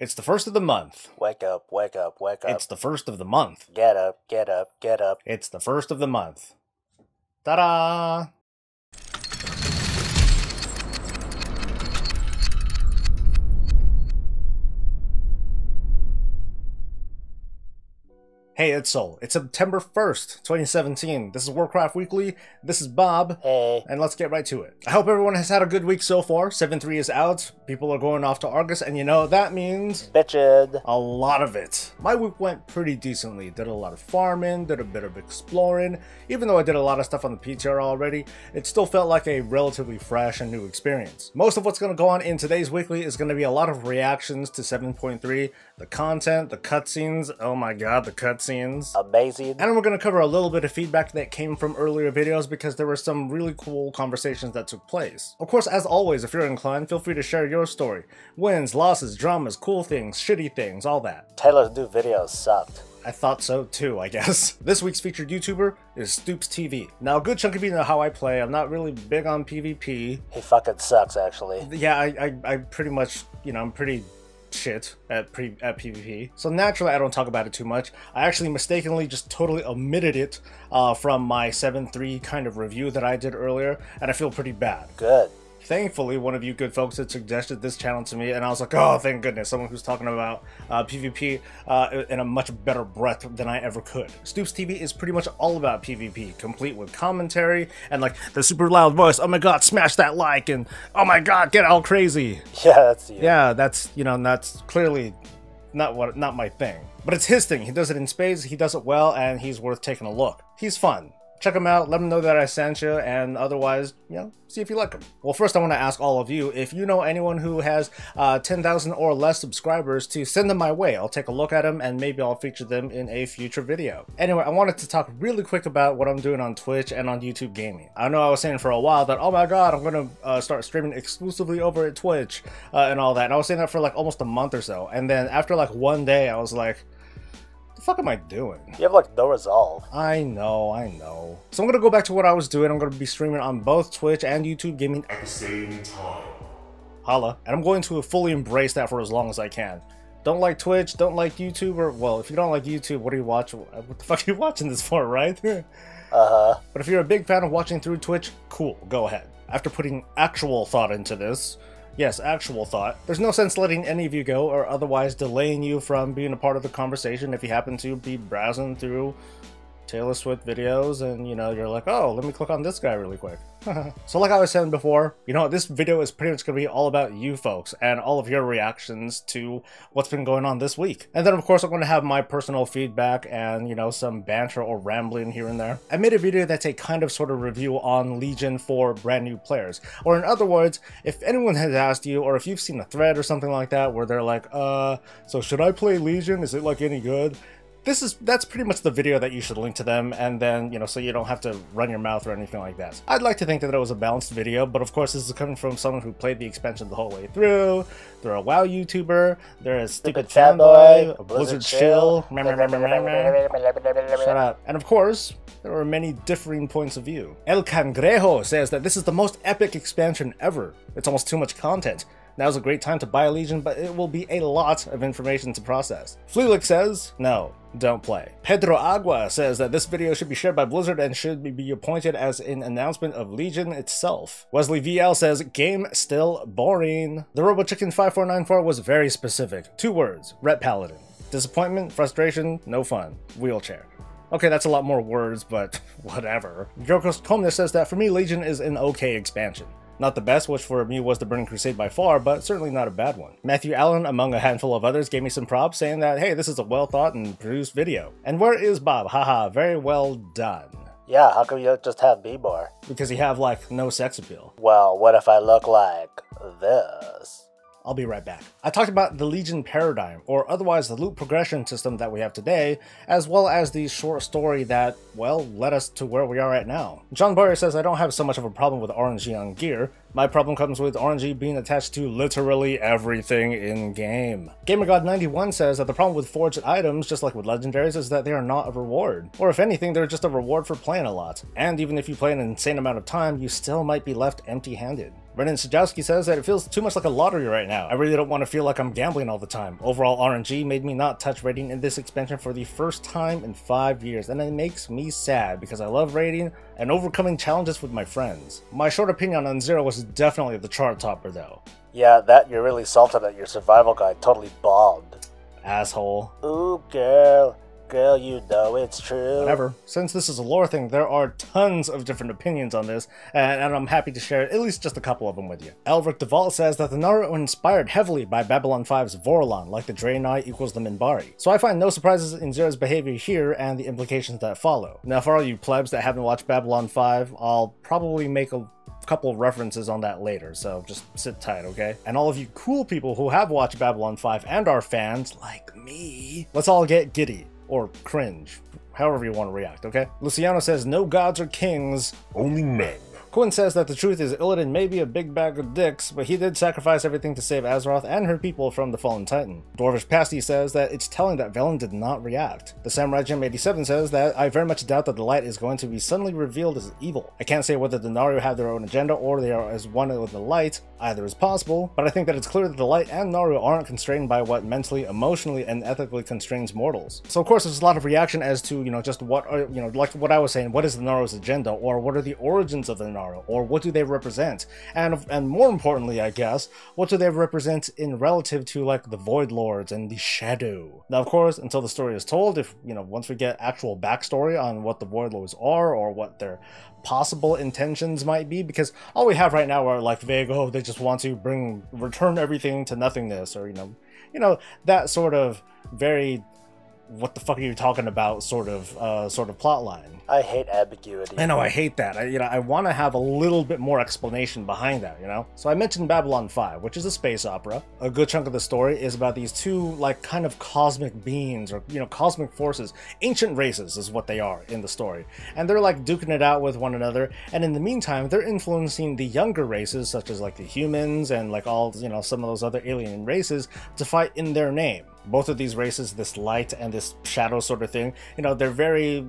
It's the first of the month. Wake up, wake up, wake up. It's the first of the month. Get up, get up, get up. It's the first of the month. Ta-da! Hey, it's Soul. It's September 1st, 2017. This is Warcraft Weekly. This is Bob. Hey. And let's get right to it. I hope everyone has had a good week so far. 7.3 is out. People are going off to Argus, and you know what that means? Bitchin'. A lot of it. My week went pretty decently. Did a lot of farming, did a bit of exploring. Even though I did a lot of stuff on the PTR already, it still felt like a relatively fresh and new experience. Most of what's going to go on in today's weekly is going to be a lot of reactions to 7.3, the content, the cutscenes. Oh my god, the cutscenes. Amazing. And we're going to cover a little bit of feedback that came from earlier videos because there were some really cool conversations that took place. Of course, as always, if you're inclined, feel free to share your story. Wins, losses, dramas, cool things, shitty things, all that. Taylor's new videos sucked. I thought so too, I guess. This week's featured YouTuber is StoopzzTV. Now, a good chunk of you know how I play. I'm not really big on PvP. He fucking sucks, actually. Yeah, I pretty much, you know, I'm pretty shit at PvP. So naturally, I don't talk about it too much. I actually mistakenly just totally omitted it from my 7.3 kind of review that I did earlier, and I feel pretty bad. Good. Thankfully, one of you good folks had suggested this channel to me, and I was like, oh, thank goodness, someone who's talking about PvP in a much better breadth than I ever could. StoopzzTV is pretty much all about PvP, complete with commentary and like the super loud voice, oh my god, smash that like, and oh my god, get all crazy. Yeah, that's you. Yeah, that's, you know, that's clearly not my thing. But it's his thing. He does it in spades, he does it well, and he's worth taking a look. He's fun. Check him out, let him know that I sent you, and otherwise, you know, see if you like him. Well, first I want to ask all of you, if you know anyone who has 10,000 or less subscribers, to send them my way. I'll take a look at them, and maybe I'll feature them in a future video. Anyway, I wanted to talk really quick about what I'm doing on Twitch and on YouTube Gaming. I know I was saying for a while that, oh my god, I'm going to start streaming exclusively over at Twitch and all that, and I was saying that for like almost a month or so, and then after like one day, I was like, the fuck am I doing? You have like no resolve. I know. So I'm gonna go back to what I was doing. I'm gonna be streaming on both Twitch and YouTube Gaming at the same time. Holla. And I'm going to fully embrace that for as long as I can. Don't like Twitch, don't like YouTube, or, well, if you don't like YouTube, what are you watching? What the fuck are you watching this for, right? Uh-huh. But if you're a big fan of watching through Twitch, cool, go ahead. After putting actual thought into this, yes, actual thought, there's no sense letting any of you go or otherwise delaying you from being a part of the conversation if you happen to be browsing through Taylor Swift videos and, you know, you're like, oh, let me click on this guy really quick. So like I was saying before, you know, this video is pretty much going to be all about you folks and all of your reactions to what's been going on this week. And then, of course, I'm going to have my personal feedback and, you know, some banter or rambling here and there. I made a video that's a kind of sort of review on Legion for brand new players. Or in other words, if anyone has asked you, or if you've seen a thread or something like that where they're like, so should I play Legion? Is it like any good? That's pretty much the video that you should link to them, and then, you know, so you don't have to run your mouth or anything like that. I'd like to think that it was a balanced video, but of course this is coming from someone who played the expansion the whole way through. They're a WoW YouTuber, they're a stupid fanboy, a Blizzard shill, shut up. And of course, there are many differing points of view. El Cangrejo says that this is the most epic expansion ever. It's almost too much content. Now's a great time to buy a Legion, but it will be a lot of information to process. Fleelick says, no, don't play. Pedro Agua says that this video should be shared by Blizzard and should be appointed as an announcement of Legion itself. Wesley VL says, game still boring. The RoboChicken5494 was very specific. 2 words, Ret Paladin. Disappointment, frustration, no fun. Wheelchair. Okay, that's a lot more words, but whatever. Jokos Komner says that for me, Legion is an okay expansion. Not the best, which for me was the Burning Crusade by far, but certainly not a bad one. Matthew Allen, among a handful of others, gave me some props, saying that, hey, this is a well thought and produced video. And where is Bob? Haha, very well done. Yeah, how come you don't just have me more? Because you have, like, no sex appeal. Well, what if I look like this? I'll be right back. I talked about the Legion paradigm, or otherwise the loop progression system that we have today, as well as the short story that, well, led us to where we are right now. John Boyer says I don't have so much of a problem with RNG on gear. My problem comes with RNG being attached to literally everything in game. GamerGod91 says that the problem with forged items, just like with legendaries, is that they are not a reward. Or if anything, they're just a reward for playing a lot. And even if you play an insane amount of time, you still might be left empty-handed. Brendan Sajowski says that it feels too much like a lottery right now. I really don't want to feel like I'm gambling all the time. Overall, RNG made me not touch raiding in this expansion for the first time in 5 years, and it makes me sad because I love raiding and overcoming challenges with my friends. My short opinion on Xe'ra was definitely the chart topper though. Yeah, that you're really salted that your survival guide totally bombed. Asshole. Ooh, girl. Girl, you know it's true. Whatever. Since this is a lore thing, there are tons of different opinions on this, and I'm happy to share at least just a couple of them with you. Elric Deval says that the Naaru are inspired heavily by Babylon 5's Vorlon, like the Draenei equals the Minbari. So I find no surprises in Xe'ra's behavior here and the implications that follow. Now for all you plebs that haven't watched Babylon 5, I'll probably make a couple of references on that later, so just sit tight, okay? And all of you cool people who have watched Babylon 5 and are fans, like me, let's all get giddy. Or cringe, however you want to react, okay? Luciano says, no gods or kings, only men. Quinn says that the truth is Illidan may be a big bag of dicks, but he did sacrifice everything to save Azeroth and her people from the fallen titan. Dwarvish Pasty says that it's telling that Velen did not react. The Samurai Jim 87 says that I very much doubt that the light is going to be suddenly revealed as evil. I can't say whether the Naaru have their own agenda or they are as one with the light. Either is possible, but I think that it's clear that the light and Naaru aren't constrained by what mentally, emotionally, and ethically constrains mortals. So of course there's a lot of reaction as to, just what are, like what I was saying, what is the Naaru's agenda, or what are the origins of the Naaru? Or what do they represent? And more importantly, I guess, what do they represent in relative to like the Void Lords and the Shadow? Now, of course, until the story is told, if once we get actual backstory on what the Void Lords are or what their possible intentions might be, because all we have right now are like vague, oh, they just want to return everything to nothingness, or that sort of very what the fuck are you talking about sort of plot line. I hate ambiguity. I know, I hate that. I want to have a little bit more explanation behind that, So I mentioned Babylon 5, which is a space opera. A good chunk of the story is about these two, like, kind of cosmic beings, or, cosmic forces. Ancient races is what they are in the story. And they're, like, duking it out with one another, and in the meantime, they're influencing the younger races, such as, like, the humans and, like, all, some of those other alien races, to fight in their name. Both of these races, this light and this shadow sort of thing, they're very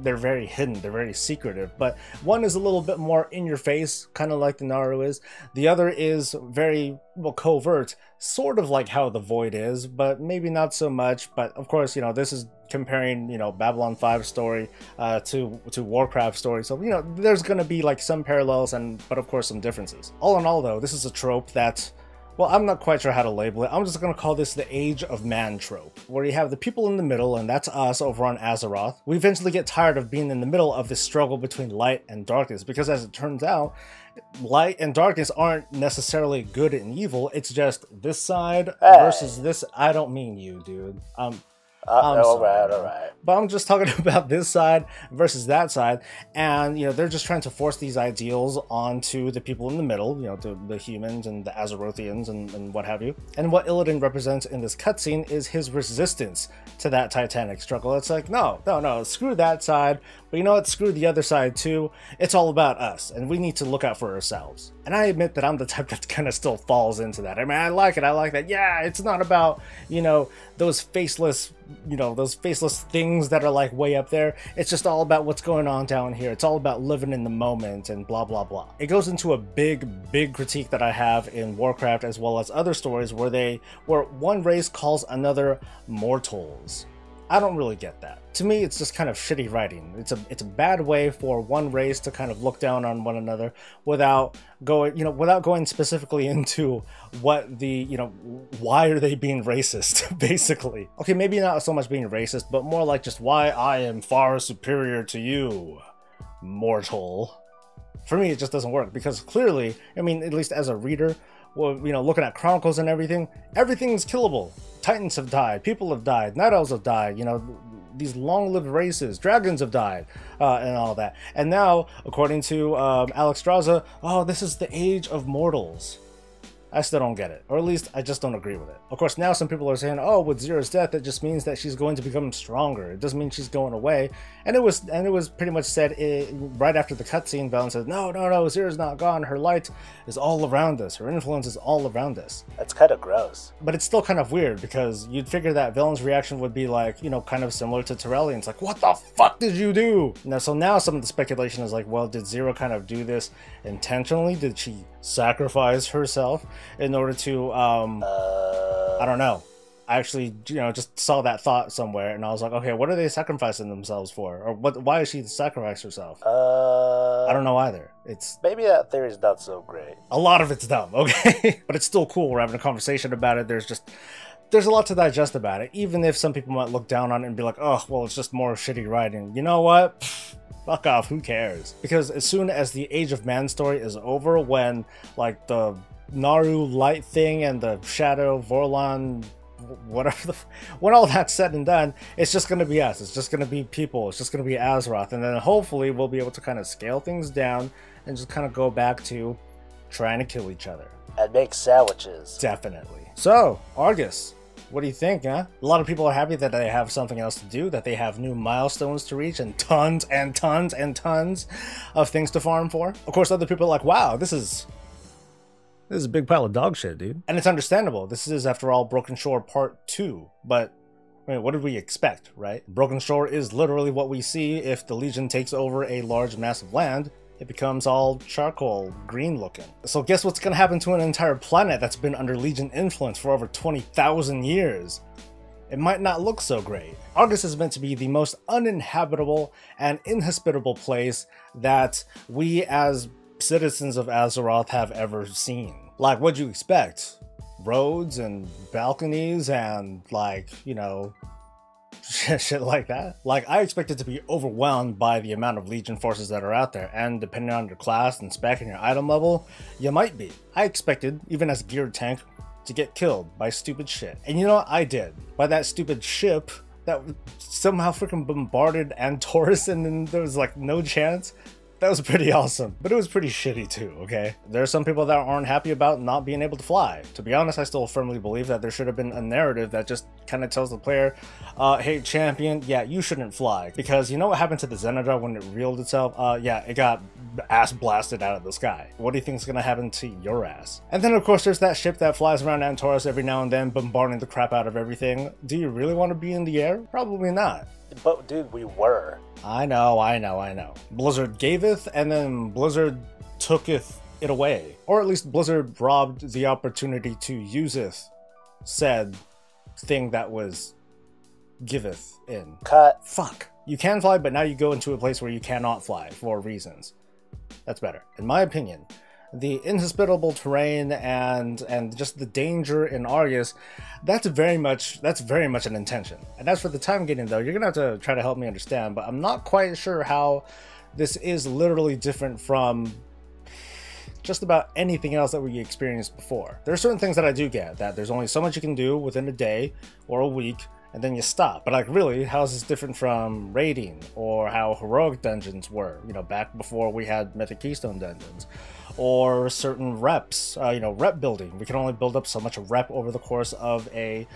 hidden, they're very secretive, but one is a little bit more in your face, kind of like the Naaru is. The other is very, well, covert, sort of like how the Void is, but maybe not so much. But of course, this is comparing, Babylon 5 story to Warcraft story, so, there's gonna be like some parallels, but of course some differences. All in all though, this is a trope that, well, I'm not quite sure how to label it. I'm just going to call this the Age of Man trope, where you have the people in the middle, and that's us over on Azeroth. We eventually get tired of being in the middle of this struggle between light and darkness, because as it turns out, light and darkness aren't necessarily good and evil. It's just this side versus this. I don't mean you, dude. All right. But I'm just talking about this side versus that side, and they're just trying to force these ideals onto the people in the middle, the humans and the Azerothians and what have you. And what Illidan represents in this cutscene is his resistance to that titanic struggle. It's like, no, screw that side, but you know what, screw the other side too. It's all about us, and we need to look out for ourselves. And I admit that I'm the type that kind of still falls into that. I mean, I like that. Yeah, it's not about, those faceless things that are like way up there. It's just all about what's going on down here. It's all about living in the moment and blah blah blah. It goes into a big critique that I have in Warcraft, as well as other stories where one race calls another mortals. I don't really get that. To me, it's just kind of shitty writing. It's a bad way for one race to kind of look down on one another without going specifically into what why are they being racist, basically. Okay, maybe not so much being racist, but more like just why I am far superior to you, mortal. For me, it just doesn't work, because clearly, I mean, at least as a reader, well, looking at Chronicles and everything's killable. Titans have died, people have died, Night Elves have died, these long-lived races, dragons have died, and all that. And now, according to Alex Straza, oh, this is the Age of Mortals. I still don't get it, or at least I just don't agree with it. Of course, now some people are saying, oh, with Xe'ra's death, it just means that she's going to become stronger. It doesn't mean she's going away. And it was pretty much said right after the cutscene. Velen said, no, Xe'ra's not gone. Her light is all around us. Her influence is all around us. That's kind of gross. But it's still kind of weird, because you'd figure that Velen's reaction would be like, you know, kind of similar to Terrellian's, like, what the fuck did you do? Now, so now some of the speculation is like, well, did Xe'ra kind of do this intentionally? Did she sacrifice herself in order to, I don't know. I actually, you know, just saw that thought somewhere, and I was like, okay, what are they sacrificing themselves for? Or why is she sacrifice herself? I don't know either. It's maybe that theory is not so great. A lot of it's dumb, okay? But it's still cool. We're having a conversation about it. There's a lot to digest about it, even if some people might look down on it and be like, oh, well, it's just more shitty writing. You know what? Fuck off, who cares? Because as soon as the Age of Man story is over, when, like, the Naaru light thing and the Shadow, Vorlon, whatever, when all that's said and done, it's just going to be us. It's just going to be people. It's just going to be Azeroth. And then hopefully we'll be able to kind of scale things down and just kind of go back to trying to kill each other. And make sandwiches. Definitely. So, Argus, what do you think, huh? A lot of people are happy that they have something else to do, that they have new milestones to reach, and tons and tons and tons of things to farm for. Of course, other people are like, wow, this is a big pile of dog shit, dude. And it's understandable. This is, after all, Broken Shore Part 2. But, I mean, what did we expect, right? Broken Shore is literally what we see if the Legion takes over a large, massive land. It becomes all charcoal, green looking. So guess what's gonna happen to an entire planet that's been under Legion influence for over 20,000 years? It might not look so great. Argus is meant to be the most uninhabitable and inhospitable place that we as citizens of Azeroth have ever seen. Like, what'd you expect? Roads and balconies and, like, you know, shit like that. Like, I expected to be overwhelmed by the amount of Legion forces that are out there, and depending on your class and spec and your item level, you might be. I expected, even as a geared tank, to get killed by stupid shit. And you know what? I did. By that stupid ship that somehow freaking bombarded Antorus, and then there was like no chance. That was pretty awesome, but it was pretty shitty too, okay? There are some people that aren't happy about not being able to fly. To be honest, I still firmly believe that there should have been a narrative that just kind of tells the player, hey, champion, yeah, you shouldn't fly. Because you know what happened to the Xenadra when it reeled itself? Yeah, it got ass blasted out of the sky. What do you think is going to happen to your ass? And then, of course, there's that ship that flies around Antorus every now and then, bombarding the crap out of everything. Do you really want to be in the air? Probably not. But, dude, we were. I know. Blizzard gaveth, and then Blizzard tooketh it away. Or at least Blizzard robbed the opportunity to useth said thing that was giveth in. Cut. Fuck. You can fly, but now you go into a place where you cannot fly for reasons. That's better. In my opinion, the inhospitable terrain and just the danger in Argus, that's very much an intention. And as for the time gating though, you're gonna have to try to help me understand, but I'm not quite sure how this is literally different from just about anything else that we experienced before. There are certain things that I do get, that there's only so much you can do within a day or a week, and then you stop. But like, really, how is this different from raiding or how heroic dungeons were, you know, back before we had Mythic Keystone dungeons? Or certain reps, rep building. We can only build up so much rep over the course of a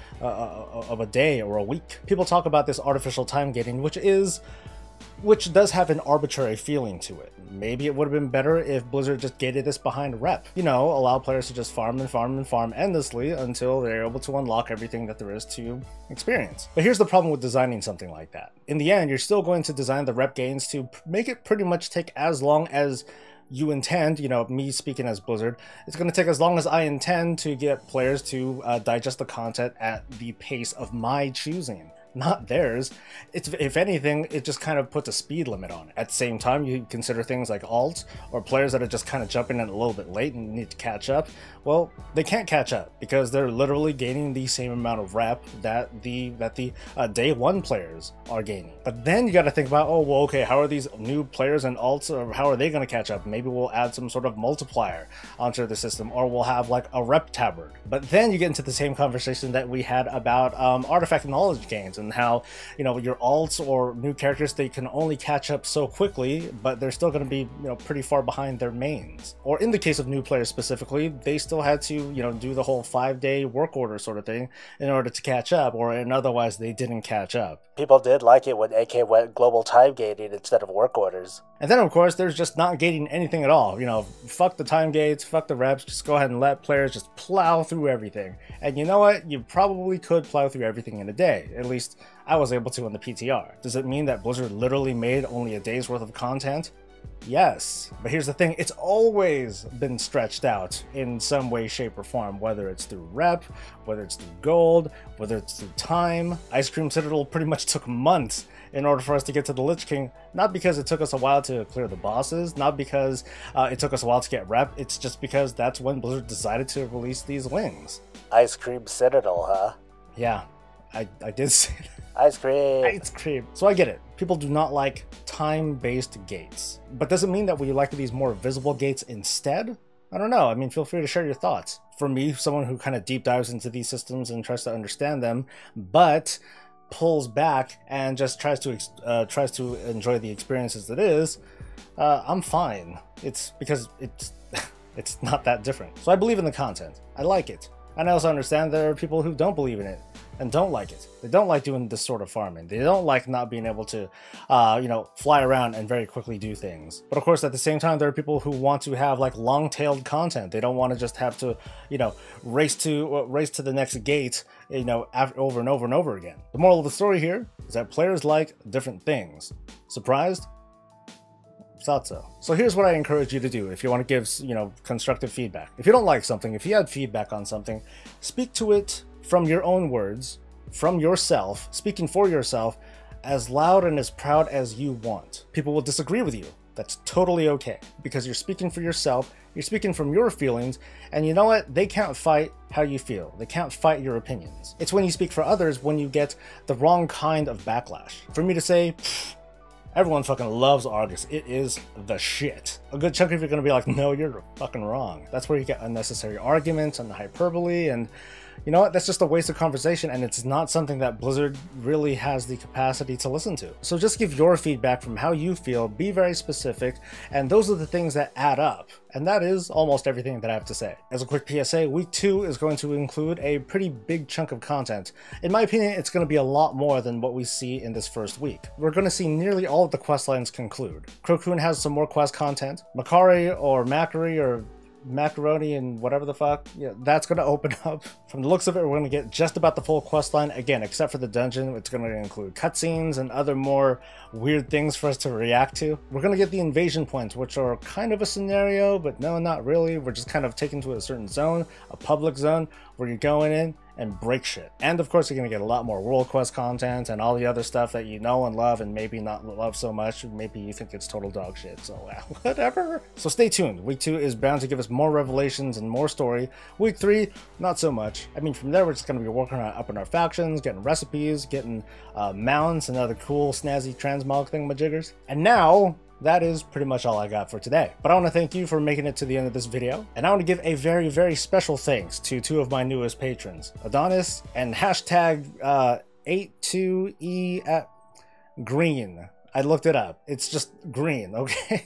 day or a week. People talk about this artificial time gating, which does have an arbitrary feeling to it. Maybe it would have been better if Blizzard just gated this behind rep. You know, allow players to just farm and farm and farm endlessly until they're able to unlock everything that there is to experience. But here's the problem with designing something like that. In the end, you're still going to design the rep gains to make it pretty much take as long as you intend, you know, me speaking as Blizzard, it's going to take as long as I intend to get players to digest the content at the pace of my choosing, not theirs. If anything, it just kind of puts a speed limit on it. At the same time, you consider things like alts or players that are just kind of jumping in a little bit late and need to catch up. Well, they can't catch up because they're literally gaining the same amount of rep that the day one players are gaining. But then you got to think about, oh, well, okay, how are these new players and alts, or how are they going to catch up? Maybe we'll add some sort of multiplier onto the system, or we'll have like a rep tabard. But then you get into the same conversation that we had about artifact knowledge gains and and how, you know, your alts or new characters, they can only catch up so quickly, but they're still going to be, you know, pretty far behind their mains. Or in the case of new players specifically, they still had to, you know, do the whole 5-day work order sort of thing in order to catch up, or and otherwise they didn't catch up. People did like it when AK went global time gating instead of work orders. And then, of course, there's just not gating anything at all. You know, fuck the time gates, fuck the reps, just go ahead and let players just plow through everything. And you know what? You probably could plow through everything in a day. At least I was able to on the PTR. Does it mean that Blizzard literally made only a day's worth of content? Yes, but here's the thing, it's always been stretched out in some way, shape, or form, whether it's through rep, whether it's through gold, whether it's through time. Ice Cream Citadel pretty much took months in order for us to get to the Lich King, not because it took us a while to clear the bosses, not because it took us a while to get rep, it's just because that's when Blizzard decided to release these wings. Ice Cream Citadel, huh? Yeah, I did say that. Ice cream. Ice cream. So I get it. People do not like time-based gates. But does it mean that we like these more visible gates instead? I don't know. I mean, feel free to share your thoughts. For me, someone who kind of deep dives into these systems and tries to understand them, but pulls back and just tries to enjoy the experience as it is, I'm fine. It's because it's not that different. So I believe in the content. I like it. And I also understand there are people who don't believe in it and don't like it. They don't like doing this sort of farming. They don't like not being able to, you know, fly around and very quickly do things. But of course, at the same time, there are people who want to have like long-tailed content. They don't want to just have to, you know, race to the next gate, you know, over and over and over again. The moral of the story here is that players like different things. Surprised? Thought so. So here's what I encourage you to do if you want to give, you know, constructive feedback. If you don't like something, if you had feedback on something, speak to it from your own words, from yourself, speaking for yourself, as loud and as proud as you want. People will disagree with you. That's totally okay, because you're speaking for yourself, you're speaking from your feelings, and you know what? They can't fight how you feel. They can't fight your opinions. It's when you speak for others when you get the wrong kind of backlash. For me to say, everyone fucking loves Argus. It is the shit. A good chunk of you are going to be like, no, you're fucking wrong. That's where you get unnecessary arguments and hyperbole, and you know what? That's just a waste of conversation, and it's not something that Blizzard really has the capacity to listen to. So just give your feedback from how you feel, be very specific, and those are the things that add up. And that is almost everything that I have to say. As a quick PSA, week 2 is going to include a pretty big chunk of content. In my opinion, it's going to be a lot more than what we see in this first week. We're going to see nearly all of the quest lines conclude. Krokun has some more quest content. Makari or Macari or Macaroni and whatever the fuck, yeah, that's going to open up. From the looks of it, we're going to get just about the full quest line. Again, except for the dungeon, it's going to include cutscenes and other more weird things for us to react to. We're going to get the invasion points, which are kind of a scenario, but no, not really. We're just kind of taken to a certain zone, a public zone, where you're going in and break shit. And of course, you're going to get a lot more world quest content and all the other stuff that you know and love and maybe not love so much. Maybe you think it's total dog shit, so whatever. So stay tuned. Week 2 is bound to give us more revelations and more story. Week 3, not so much. I mean, from there, we're just going to be working on upping our factions, getting recipes, getting mounts and other cool, snazzy transmog thingamajiggers. And now, that is pretty much all I got for today. But I want to thank you for making it to the end of this video. And I want to give a very, very special thanks to 2 of my newest patrons, Adonis and hashtag 82E at green. I looked it up. It's just green, okay?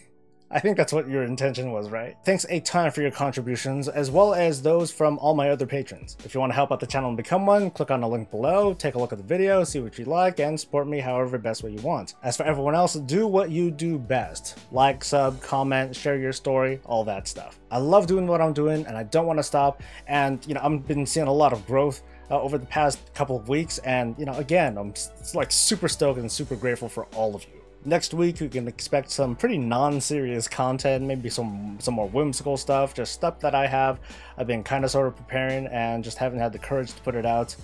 I think that's what your intention was, right? Thanks a ton for your contributions, as well as those from all my other patrons. If you want to help out the channel and become one, click on the link below, take a look at the video, see what you like, and support me however best way you want. As for everyone else, do what you do best. Like, sub, comment, share your story, all that stuff. I love doing what I'm doing, and I don't want to stop, and you know, I've been seeing a lot of growth over the past couple of weeks, and you know, again, I'm like super stoked and super grateful for all of you. Next week, you can expect some pretty non-serious content, maybe some more whimsical stuff, just stuff that I've been kind of sort of preparing and just haven't had the courage to put it out.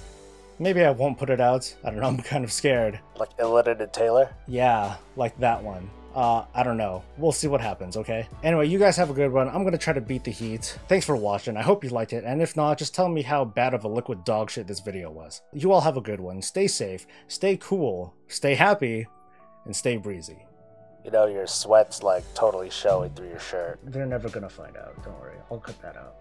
Maybe I won't put it out. I don't know, I'm kind of scared. Like Illiterate Taylor? Yeah, like that one. I don't know. We'll see what happens, okay? Anyway, you guys have a good one. I'm gonna try to beat the heat. Thanks for watching. I hope you liked it, and if not, just tell me how bad of a liquid dog shit this video was. You all have a good one. Stay safe, stay cool, stay happy, and stay breezy. You know, your sweat's like totally showing through your shirt. They're never gonna find out, don't worry. I'll cut that out.